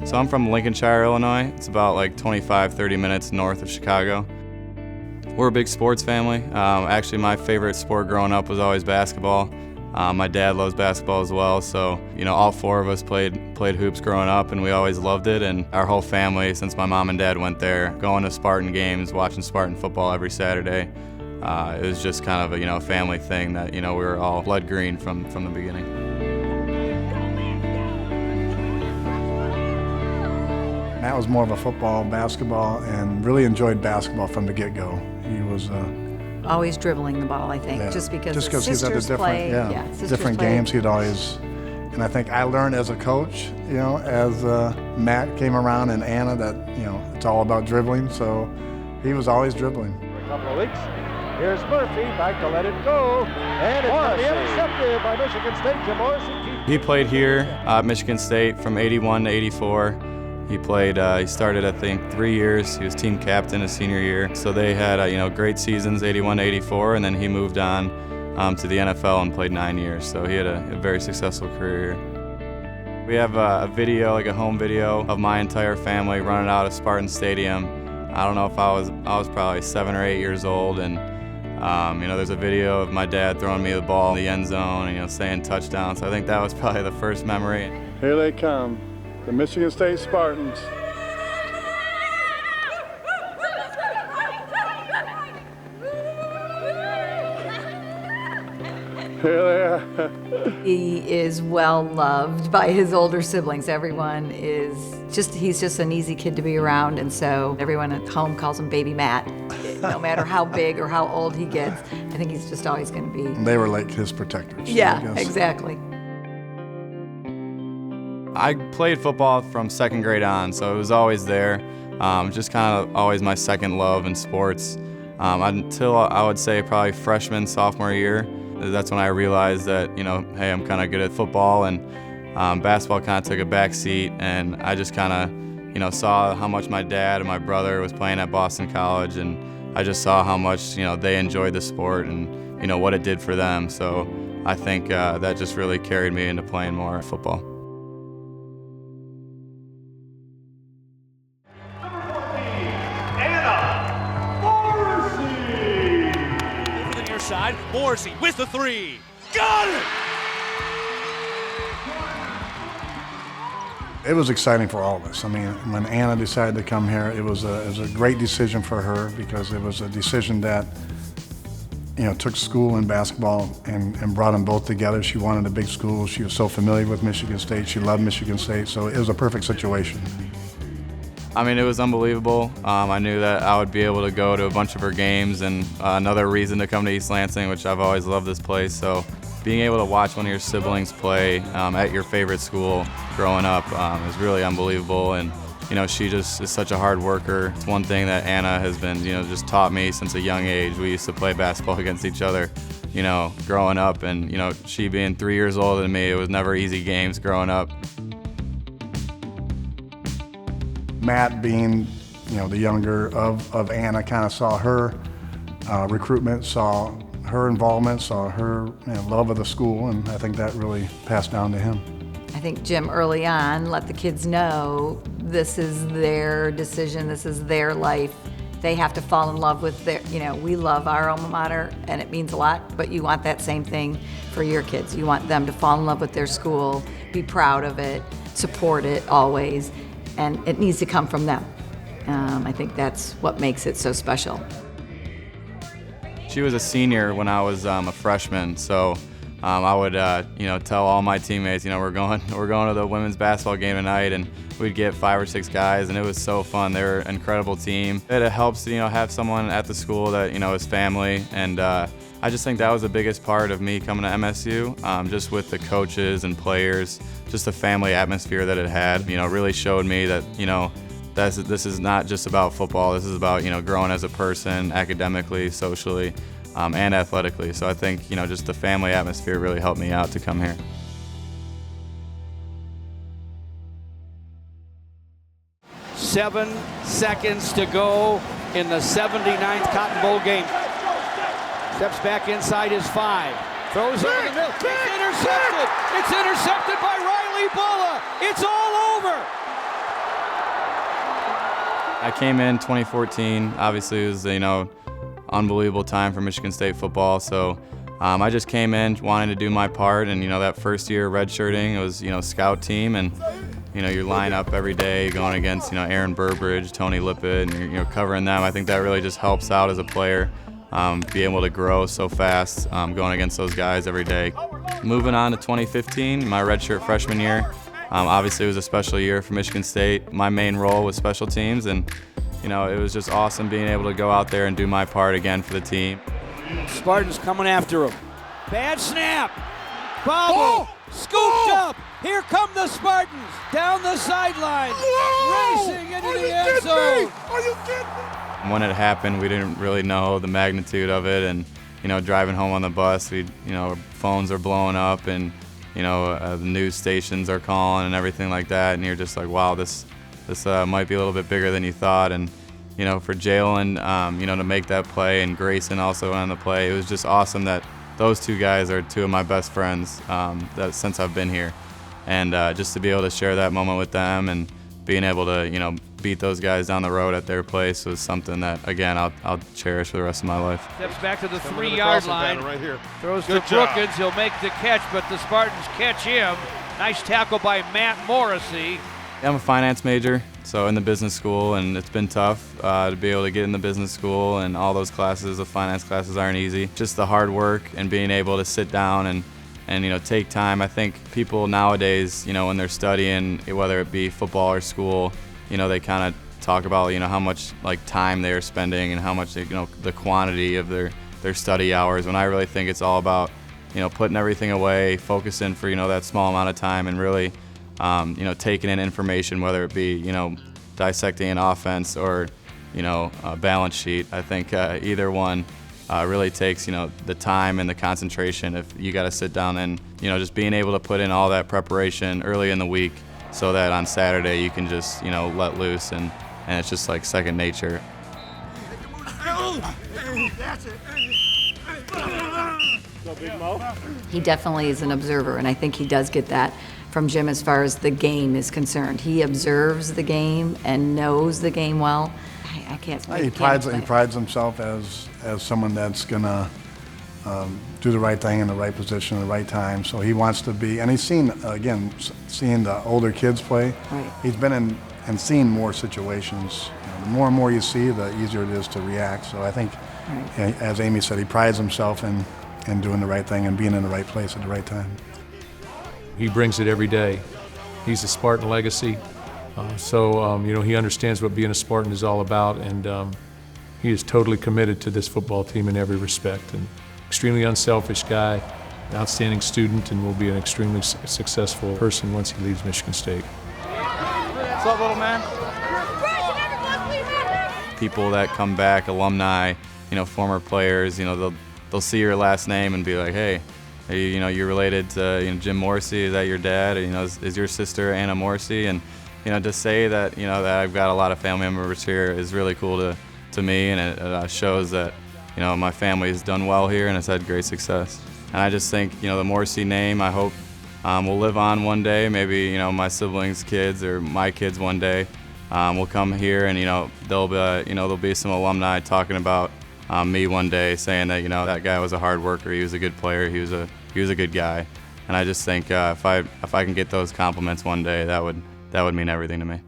So I'm from Lincolnshire, Illinois. It's about like 25-30 minutes north of Chicago. We're a big sports family. Actually, my favorite sport growing up was always basketball. My dad loves basketball as well, so all four of us played hoops growing up, and we always loved it. And our whole family, since my mom and dad went there, going to Spartan games, watching Spartan football every Saturday, it was just kind of a family thing that we were all blood green from the beginning. Matt was more of a football, basketball, and really enjoyed basketball from the get-go. He was always dribbling the ball, I think, yeah, just because he's at the sisters different games. He'd always, and I think I learned as a coach, as Matt came around and Anna, that it's all about dribbling. So he was always dribbling. For a couple of weeks. Here's Murphy back to let it go, and it's going to be intercepted by Michigan State. Jim Morrissey. He played here at Michigan State from '81 to '84. He played. He started, I think, 3 years. He was team captain his senior year. So they had, great seasons, '81 to '84, and then he moved on to the NFL and played 9 years. So he had a very successful career here. We have a video, like a home video, of my entire family running out of Spartan Stadium. I don't know if I was probably 7 or 8 years old, and there's a video of my dad throwing me the ball in the end zone, and saying touchdown. So I think that was probably the first memory. Here they come. The Michigan State Spartans. Here they are. He is well loved by his older siblings. Everyone he's just an easy kid to be around, and so everyone at home calls him Baby Matt. No matter how big or how old he gets, I think he's just always going to be. They were like his protectors. Yeah, exactly. I played football from second grade on, so it was always there. Just kind of always my second love in sports. Until I would say probably freshman, sophomore year. That's when I realized that, hey, I'm kind of good at football, and basketball kind of took a back seat, and I just kind of, saw how much my dad and my brother was playing at Boston College, and I just saw how much, they enjoyed the sport and, what it did for them. So I think that just really carried me into playing more football. Side, Morrissey with the three. Got it! It was exciting for all of us. I mean, when Anna decided to come here, it was a great decision for her, because it was a decision that took school and basketball and brought them both together. She wanted a big school. She was so familiar with Michigan State. She loved Michigan State, so it was a perfect situation. I mean, it was unbelievable. I knew that I would be able to go to a bunch of her games, and another reason to come to East Lansing, which I've always loved this place. So being able to watch one of your siblings play at your favorite school growing up is really unbelievable. And she just is such a hard worker. It's one thing that Anna has been just taught me since a young age. We used to play basketball against each other growing up, and she being 3 years older than me, it was never easy games growing up. Matt, being the younger of Anna, kind of saw her recruitment, saw her involvement, saw her love of the school, and I think that really passed down to him. I think Jim early on let the kids know this is their decision, this is their life. They have to fall in love with their, we love our alma mater and it means a lot, but you want that same thing for your kids. You want them to fall in love with their school, be proud of it, support it always. And it needs to come from them. I think that's what makes it so special. She was a senior when I was a freshman, so I would tell all my teammates, we're going to the women's basketball game tonight, and we'd get 5 or 6 guys, and it was so fun. They were an incredible team. It helps have someone at the school that is family, and I just think that was the biggest part of me coming to MSU, just with the coaches and players, just the family atmosphere that it had, really showed me that, this is not just about football. This is about, growing as a person, academically, socially, and athletically. So I think, just the family atmosphere really helped me out to come here. Seven seconds to go in the 79th Cotton Bowl game. Steps back inside his 5. Throws it in the middle. It's intercepted. It's intercepted by Riley Bulla. It's all over. I came in 2014. Obviously, it was, unbelievable time for Michigan State football. So I just came in wanting to do my part. And, that first year redshirting, it was, scout team. And, you line up every day going against, Aaron Burbridge, Tony Lippett, and you're covering them. I think that really just helps out as a player, be able to grow so fast going against those guys every day. Moving on to 2015, my redshirt freshman year. Obviously, it was a special year for Michigan State. My main role was special teams, and it was just awesome being able to go out there and do my part again for the team. Spartans coming after him. Bad snap. Bobble. Scooped up. Here come the Spartans down the sideline, racing into the end zone. Are you kidding me? When it happened, we didn't really know the magnitude of it, and driving home on the bus, phones are blowing up, and the news stations are calling and everything like that, and you're just like, wow, this might be a little bit bigger than you thought. And for Jalen, to make that play, and Grayson also on the play, it was just awesome that those two guys are two of my best friends since I've been here, and just to be able to share that moment with them and being able to beat those guys down the road at their place was something that, again, I'll cherish for the rest of my life. Steps back to the 3-yard line, right here. throws Good to job. Brookins. He'll make the catch, but the Spartans catch him. Nice tackle by Matt Morrissey. I'm a finance major, so in the business school, and it's been tough to be able to get in the business school, and all those classes, the finance classes, aren't easy. Just the hard work and being able to sit down and take time. I think people nowadays, when they're studying, whether it be football or school, they kind of talk about how much time they're spending and how much the quantity of their study hours, when I really think it's all about putting everything away, focusing for that small amount of time, and really taking in information, whether it be dissecting an offense or a balance sheet. I think either one really takes the time and the concentration. If you got to sit down and just being able to put in all that preparation early in the week, so that on Saturday you can just let loose, and it's just like second nature. He definitely is an observer, and I think he does get that from Jim as far as the game is concerned. He observes the game and knows the game well. I can't speak. He prides himself as someone that's gonna do the right thing in the right position at the right time. So he wants to be, and he's seen, again, seeing the older kids play. Right. He's been in and seen more situations. The more and more you see, the easier it is to react. So I think, as Amy said, he prides himself in doing the right thing and being in the right place at the right time. He brings it every day. He's a Spartan legacy, so he understands what being a Spartan is all about, and he is totally committed to this football team in every respect. And extremely unselfish guy, an outstanding student, and will be an extremely successful person once he leaves Michigan State. What's up, little man? People that come back, alumni, former players, they'll see your last name and be like, hey, you're related to Jim Morrissey. Is that your dad? Or, is your sister Anna Morrissey? And to say that that I've got a lot of family members here is really cool to me, and it shows that my family has done well here and has had great success. And I just think the Morrissey name, I hope will live on one day. Maybe my siblings' kids or my kids one day will come here, and there'll be some alumni talking about me one day, saying that that guy was a hard worker, he was a good player, he was a good guy. And I just think if I can get those compliments one day, that would mean everything to me.